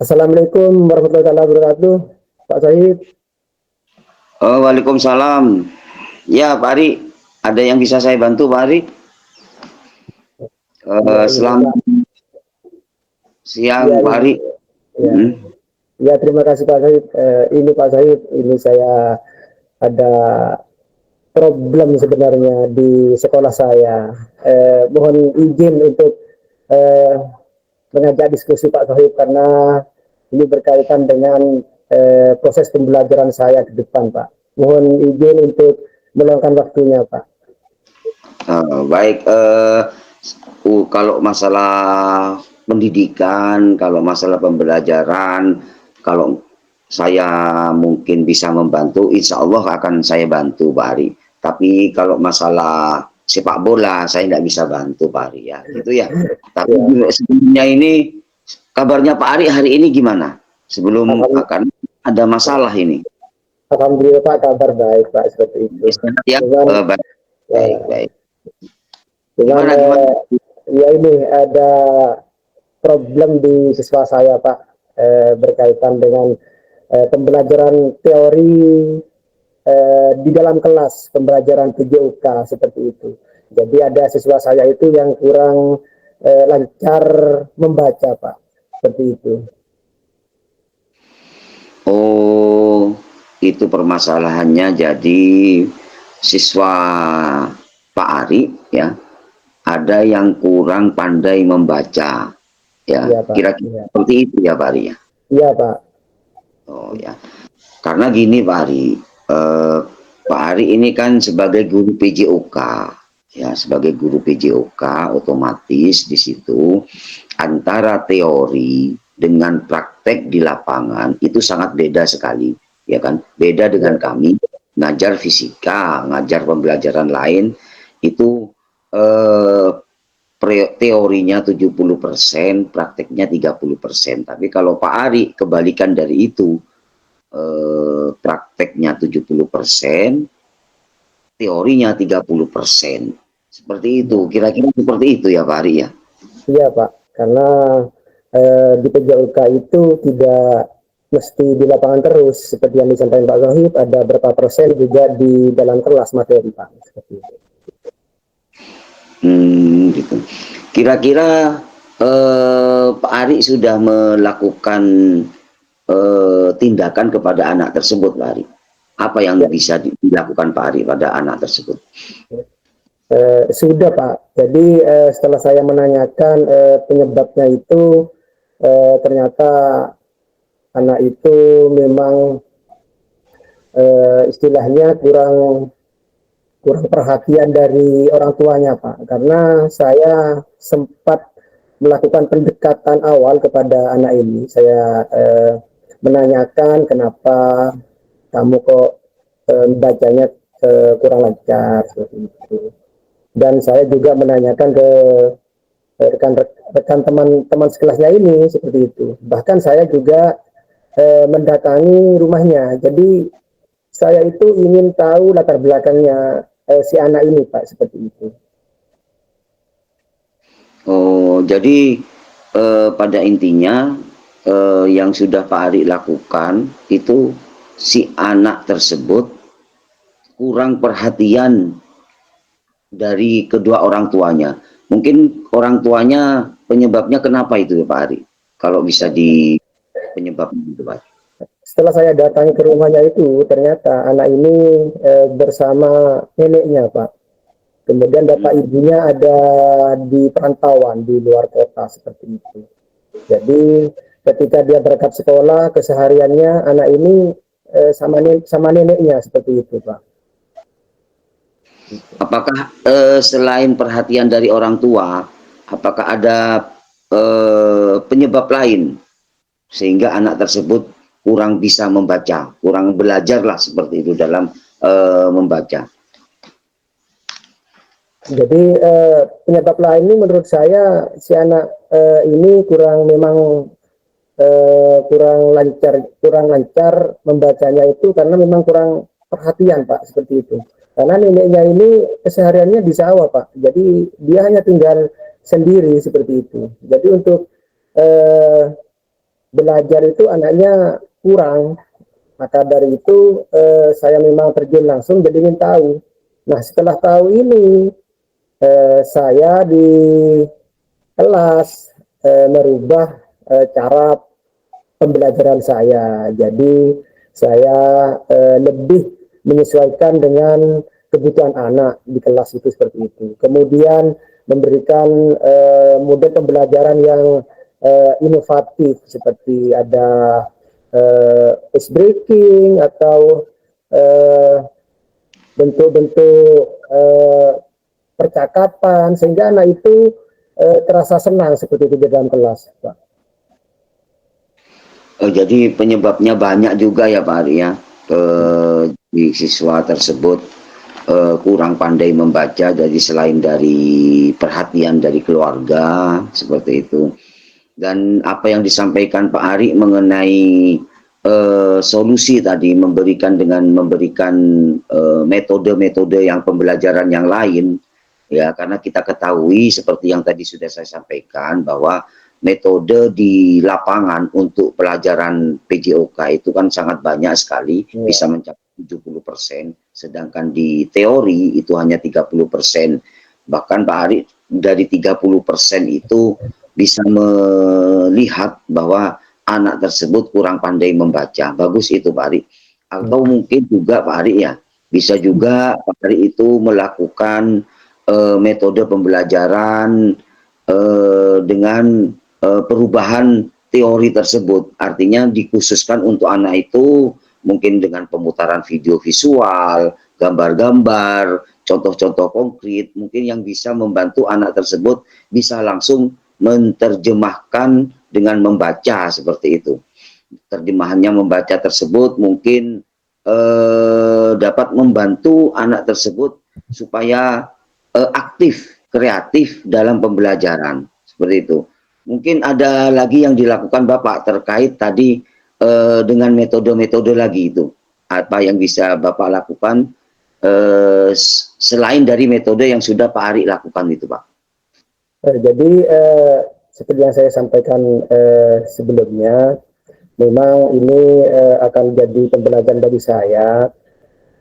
Assalamualaikum warahmatullahi wabarakatuh, Pak Syahid. Oh, waalaikumsalam. Ya, Pak Ari, ada yang bisa saya bantu, Pak Ari? Ya, ini Selamat Pak. Ya, siang, Pak Ari. ya, ya, terima kasih Pak Syahid. Ini Pak Syahid, ini saya ada problem sebenarnya di sekolah saya. Mohon izin untuk eh, mengajak diskusi Pak Syahid karena ini berkaitan dengan proses pembelajaran saya ke depan, Pak. Mohon izin untuk meluangkan waktunya, Pak. Baik, kalau masalah pendidikan, kalau masalah pembelajaran, kalau saya mungkin bisa membantu, insya Allah akan saya bantu, Pak Ari. Tapi kalau masalah sepak bola, saya tidak bisa bantu, Pak Ari, ya, gitu ya. Tapi Ya, sebelumnya ini, kabarnya Pak Ari hari ini gimana? Sebelum Alhamdulillah, akan ada masalah ini. Alhamdulillah Pak, kabar baik Pak, seperti itu. Sehat ya? Cuman, Baik, ya, baik, baik. cuman Gimana? ya ini ada problem di siswa saya Pak, berkaitan dengan pembelajaran teori di dalam kelas, pembelajaran PJOK seperti itu. Jadi ada siswa saya itu yang kurang lancar membaca Pak, seperti itu. Oh, itu permasalahannya. Jadi siswa Pak Ari ya, ada yang kurang pandai membaca ya. Iya Pak. Kira-kira Iya, seperti itu ya, Pak Ari ya. iya Pak. Oh ya. Karena gini, Pak Ari, Pak Ari ini kan sebagai guru PJOK ya, sebagai guru PJOK otomatis di situ antara teori dengan praktek di lapangan itu sangat beda sekali, ya kan? Beda dengan kami ngajar fisika, ngajar pembelajaran lain itu eh, teorinya 70%, prakteknya 30%. Tapi kalau Pak Ari kebalikan dari itu, prakteknya 70%, teorinya 30%. Seperti itu, kira-kira seperti itu ya Pak Ari ya. Iya Pak, karena di PJOK itu tidak mesti di lapangan terus, seperti yang disampaikan Pak Zohib, ada berapa persen juga di dalam kelas materi Pak. Seperti itu. Gitu. Kira-kira Pak Ari sudah melakukan tindakan kepada anak tersebut, Pak Ari. Apa yang bisa dilakukan Pak Ari pada anak tersebut? Sudah Pak, jadi setelah saya menanyakan penyebabnya itu, ternyata anak itu memang istilahnya kurang perhatian dari orang tuanya Pak, karena saya sempat melakukan pendekatan awal kepada anak ini. Saya menanyakan kenapa kamu kok bacanya kurang lancar seperti itu. Dan saya juga menanyakan ke rekan teman-teman sekelasnya ini seperti itu. Bahkan saya juga mendatangi rumahnya. Jadi saya itu ingin tahu latar belakangnya si anak ini Pak, seperti itu. Oh, jadi pada intinya yang sudah Pak Ari lakukan itu si anak tersebut kurang perhatian dari kedua orang tuanya. Mungkin orang tuanya penyebabnya kenapa itu ya Pak Ari? Kalau bisa di penyebabnya itu Pak. Setelah saya datangi ke rumahnya itu, ternyata anak ini bersama neneknya Pak. Kemudian bapak ibunya ada di perantauan di luar kota seperti itu. Jadi ketika dia berangkat sekolah, kesehariannya anak ini sama neneknya seperti itu Pak. Apakah selain perhatian dari orang tua, apakah ada penyebab lain sehingga anak tersebut kurang bisa membaca, kurang belajar lah seperti itu dalam membaca. Jadi penyebab lain ini menurut saya si anak ini kurang lancar membacanya itu karena memang kurang perhatian Pak, seperti itu. Karena neneknya ini kesehariannya di sawah Pak, jadi dia hanya tinggal sendiri seperti itu. Jadi untuk belajar itu anaknya kurang. Maka dari itu saya memang terjun langsung jadi ingin tahu. Nah setelah tahu ini saya di kelas merubah cara pembelajaran saya. Jadi saya lebih menyesuaikan dengan kebutuhan anak di kelas itu seperti itu. Kemudian memberikan model pembelajaran yang inovatif seperti ada ice breaking atau bentuk-bentuk percakapan sehingga anak itu terasa senang seperti itu di dalam kelas, Pak. Jadi penyebabnya banyak juga ya Pak Ari ya. Di siswa tersebut kurang pandai membaca, jadi selain dari perhatian dari keluarga seperti itu. Dan apa yang disampaikan Pak Ari mengenai solusi tadi, memberikan metode-metode yang pembelajaran yang lain, ya, karena kita ketahui seperti yang tadi sudah saya sampaikan bahwa metode di lapangan untuk pelajaran PJOK itu kan sangat banyak sekali, bisa mencapai 70%, sedangkan di teori itu hanya 30%. Bahkan Pak Ari dari 30% itu bisa melihat bahwa anak tersebut kurang pandai membaca. Bagus itu Pak Ari. Atau mungkin juga Pak Ari ya, bisa juga Pak Ari itu melakukan metode pembelajaran dengan perubahan teori tersebut. Artinya dikhususkan untuk anak itu mungkin dengan pemutaran video visual, gambar-gambar, contoh-contoh konkret, mungkin yang bisa membantu anak tersebut bisa langsung menerjemahkan dengan membaca seperti itu. Terjemahannya membaca tersebut mungkin dapat membantu anak tersebut supaya aktif, kreatif dalam pembelajaran seperti itu. Mungkin ada lagi yang dilakukan Bapak terkait tadi dengan metode-metode lagi itu. Apa yang bisa Bapak lakukan selain dari metode yang sudah Pak Ari lakukan itu Pak? Jadi seperti yang saya sampaikan sebelumnya, memang ini akan jadi pembelajaran bagi saya.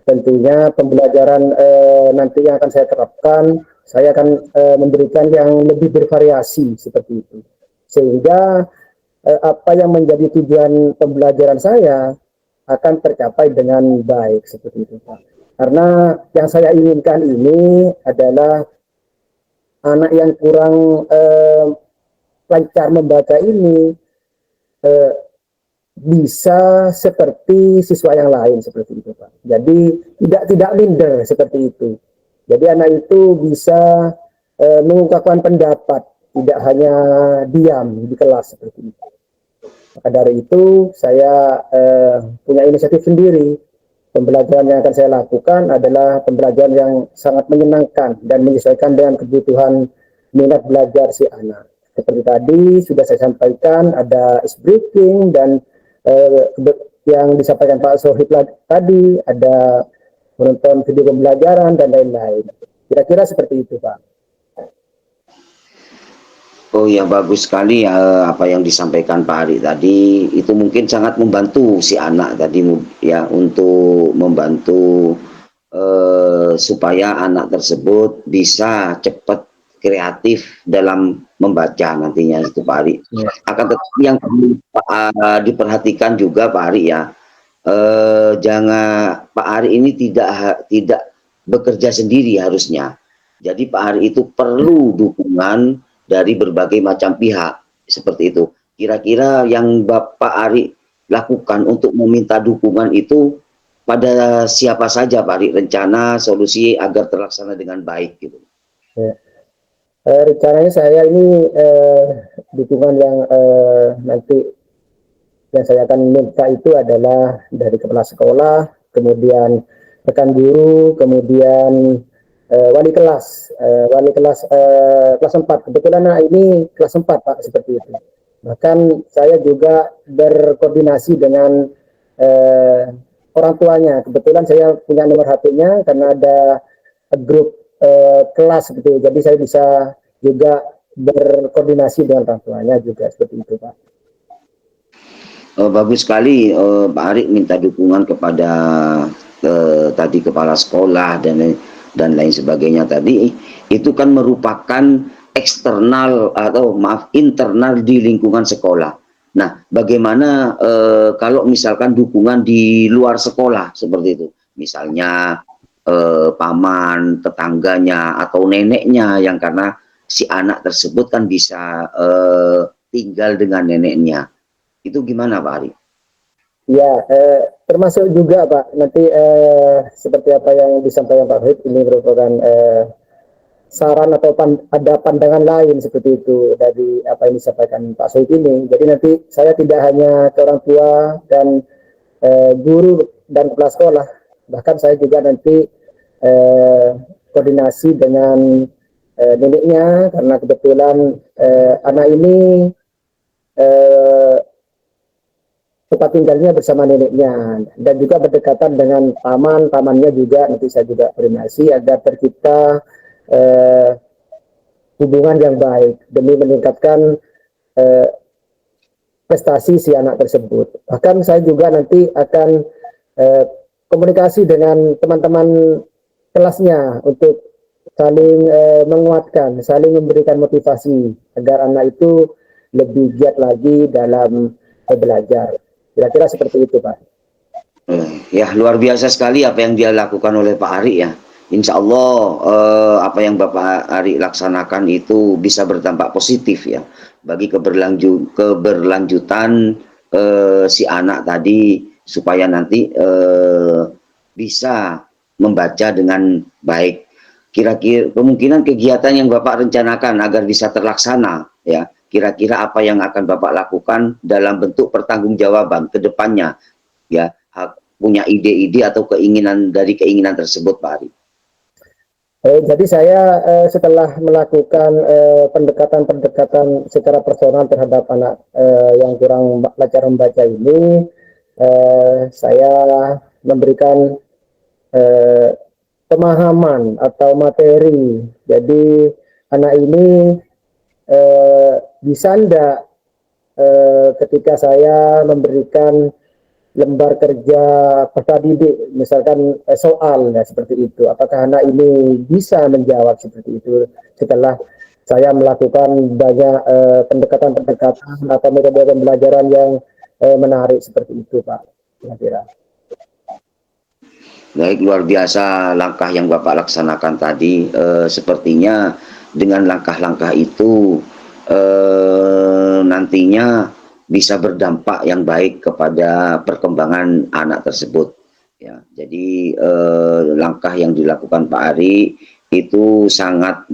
Tentunya pembelajaran nanti yang akan saya terapkan, saya akan memberikan yang lebih bervariasi seperti itu. Sehingga apa yang menjadi tujuan pembelajaran saya akan tercapai dengan baik seperti itu, Pak. Karena yang saya inginkan ini adalah anak yang kurang lancar membaca ini bisa seperti siswa yang lain seperti itu Pak. Jadi tidak minder seperti itu. Jadi anak itu bisa mengungkapkan pendapat, tidak hanya diam di kelas seperti itu. Maka dari itu saya punya inisiatif sendiri. Pembelajaran yang akan saya lakukan adalah pembelajaran yang sangat menyenangkan dan menyesuaikan dengan kebutuhan minat belajar si anak. Seperti tadi sudah saya sampaikan, ada ice breaking dan yang disampaikan Pak Sohib tadi, ada menonton video pembelajaran dan lain-lain. Kira-kira seperti itu Pak. Oh ya, bagus sekali ya apa yang disampaikan Pak Ari tadi. Itu mungkin sangat membantu si anak tadi ya, untuk membantu supaya anak tersebut bisa cepat kreatif dalam membaca nantinya itu Pak Ari. Akan tetapi yang diperhatikan juga Pak Ari ya, jangan Pak Ari ini tidak bekerja sendiri harusnya. Jadi Pak Ari itu perlu dukungan dari berbagai macam pihak seperti itu. Kira-kira yang Bapak Ari lakukan untuk meminta dukungan itu pada siapa saja Pak Ari, rencana solusi agar terlaksana dengan baik gitu? Ya. Rencananya saya ini dukungan yang nanti Yang saya akan minta itu adalah dari kepala sekolah, kemudian rekan guru, kemudian wali kelas, kelas 4. Kebetulan ini kelas 4 Pak, seperti itu. Bahkan saya juga berkoordinasi dengan eh, orang tuanya. Kebetulan saya punya nomor HP-nya karena ada grup kelas gitu. Jadi saya bisa juga berkoordinasi dengan orang tuanya juga seperti itu Pak. Bagus sekali, Pak Ari minta dukungan kepada tadi kepala sekolah dan lain sebagainya tadi. Itu kan merupakan eksternal atau maaf internal di lingkungan sekolah. Nah, bagaimana kalau misalkan dukungan di luar sekolah seperti itu, misalnya paman, tetangganya atau neneknya, yang karena si anak tersebut kan bisa tinggal dengan neneknya. Itu gimana Pak Ari? Ya, termasuk juga Pak, nanti seperti apa yang disampaikan Pak Wahid, ini merupakan saran atau ada pandangan lain seperti itu dari apa yang disampaikan Pak Sohib ini. Jadi nanti saya tidak hanya ke orang tua dan guru dan kepala sekolah, bahkan saya juga nanti koordinasi dengan neneknya, karena kebetulan anak ini eh, tempat tinggalnya bersama neneknya, dan juga berdekatan dengan pamannya juga. Nanti saya juga koordinasi agar tercipta eh, hubungan yang baik demi meningkatkan eh, prestasi si anak tersebut. Bahkan saya juga nanti akan eh, komunikasi dengan teman-teman kelasnya untuk saling menguatkan, saling memberikan motivasi agar anak itu lebih giat lagi dalam belajar. Kira-kira seperti itu, Pak. Ya, luar biasa sekali apa yang dia lakukan oleh Pak Ari ya. Insya Allah apa yang Bapak Ari laksanakan itu bisa berdampak positif ya bagi keberlanjutan si anak tadi, supaya nanti bisa membaca dengan baik. Kira-kira kemungkinan kegiatan yang Bapak rencanakan agar bisa terlaksana ya. Kira-kira apa yang akan Bapak lakukan dalam bentuk pertanggungjawaban ke depannya ya, punya ide-ide atau keinginan dari keinginan tersebut Pak Ari? Jadi saya setelah melakukan pendekatan-pendekatan secara personal terhadap anak yang kurang belajar membaca ini, saya memberikan eh, pemahaman atau materi. Jadi anak ini bisa enggak ketika saya memberikan lembar kerja peserta didik, misalkan soal ya seperti itu, apakah anak ini bisa menjawab seperti itu setelah saya melakukan banyak pendekatan-pendekatan atau metode pembelajaran yang menarik seperti itu Pak, kira-kira. Baik, luar biasa langkah yang Bapak laksanakan tadi. Sepertinya dengan langkah-langkah itu nantinya bisa berdampak yang baik kepada perkembangan anak tersebut. Ya, jadi langkah yang dilakukan Pak Ari itu sangat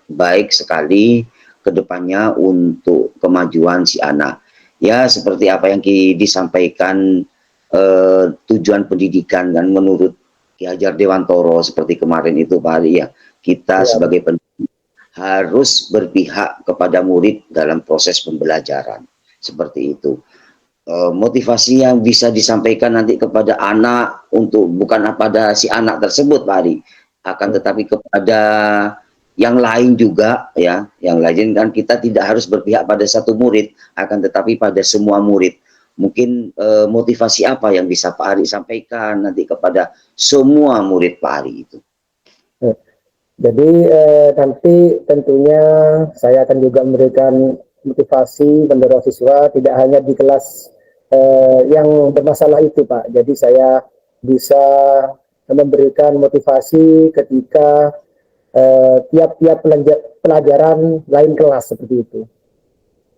baik sekali ke depannya untuk kemajuan si anak. Ya, seperti apa yang disampaikan tujuan pendidikan kan menurut Ki Hajar Dewantoro seperti kemarin itu Pak Ari ya, kita Ya, sebagai pendidik harus berpihak kepada murid dalam proses pembelajaran seperti itu. Motivasi yang bisa disampaikan nanti kepada anak untuk bukan pada si anak tersebut Pak Ari, akan tetapi kepada yang lain juga ya, yang lain kan kita tidak harus berpihak pada satu murid, akan tetapi pada semua murid. Mungkin motivasi apa yang bisa Pak Ari sampaikan nanti kepada semua murid Pak Ari itu? jadi nanti tentunya saya akan juga memberikan motivasi mendorong siswa tidak hanya di kelas yang bermasalah itu Pak. Jadi saya bisa memberikan motivasi ketika tiap-tiap pelajaran lain kelas seperti itu.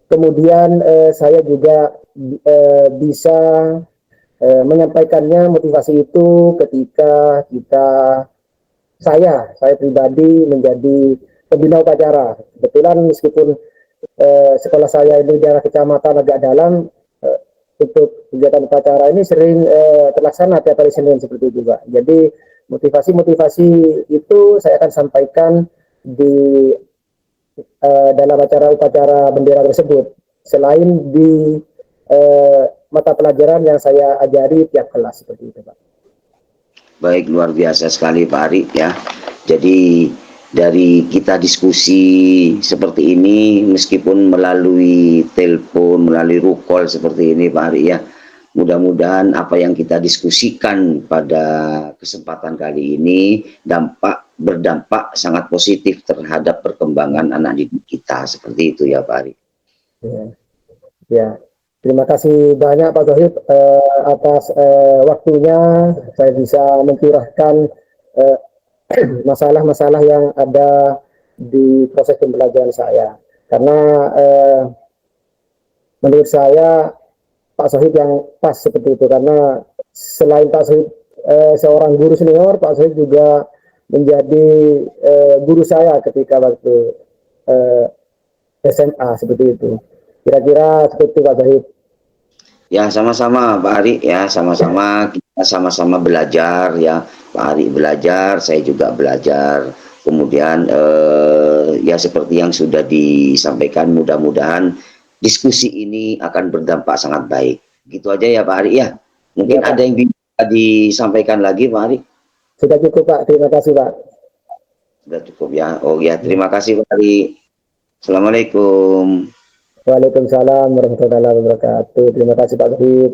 Kemudian saya juga bisa menyampaikannya motivasi itu ketika saya pribadi menjadi pembina upacara. Kebetulan meskipun sekolah saya ini daerah kecamatan agak dalam, untuk kegiatan upacara ini sering terlaksana tiap hari Senin seperti itu Pak. Jadi motivasi-motivasi itu saya akan sampaikan di dalam acara upacara bendera tersebut. Selain di mata pelajaran yang saya ajari tiap kelas seperti itu Pak. Baik, luar biasa sekali Pak Ari ya. Jadi dari kita diskusi seperti ini, meskipun melalui telepon, melalui rukol seperti ini Pak Ari ya, mudah-mudahan apa yang kita diskusikan pada kesempatan kali ini berdampak sangat positif terhadap perkembangan anak didik kita, seperti itu ya Pak Ari. Ya, ya. Terima kasih banyak Pak Zohib atas waktunya. Saya bisa mencurahkan masalah-masalah yang ada di proses pembelajaran saya. Karena menurut saya Pak Zohib yang pas seperti itu. Karena selain Pak Zohib seorang guru senior, Pak Zohib juga menjadi guru saya ketika waktu SMA seperti itu. Kira-kira seperti itu Pak Zohib. Ya, sama-sama Pak Ari ya, sama-sama kita sama-sama belajar ya. Pak Ari belajar, saya juga belajar. Kemudian ya seperti yang sudah disampaikan, mudah-mudahan diskusi ini akan berdampak sangat baik. Gitu aja ya Pak Ari ya. Mungkin Ya, ada yang bisa disampaikan lagi Pak Ari? sudah cukup Pak, terima kasih Pak. Sudah cukup ya. Oh ya, terima kasih Pak Ari. Assalamualaikum. Waalaikumsalam warahmatullahi wabarakatuh. Terima kasih Pak Zohib.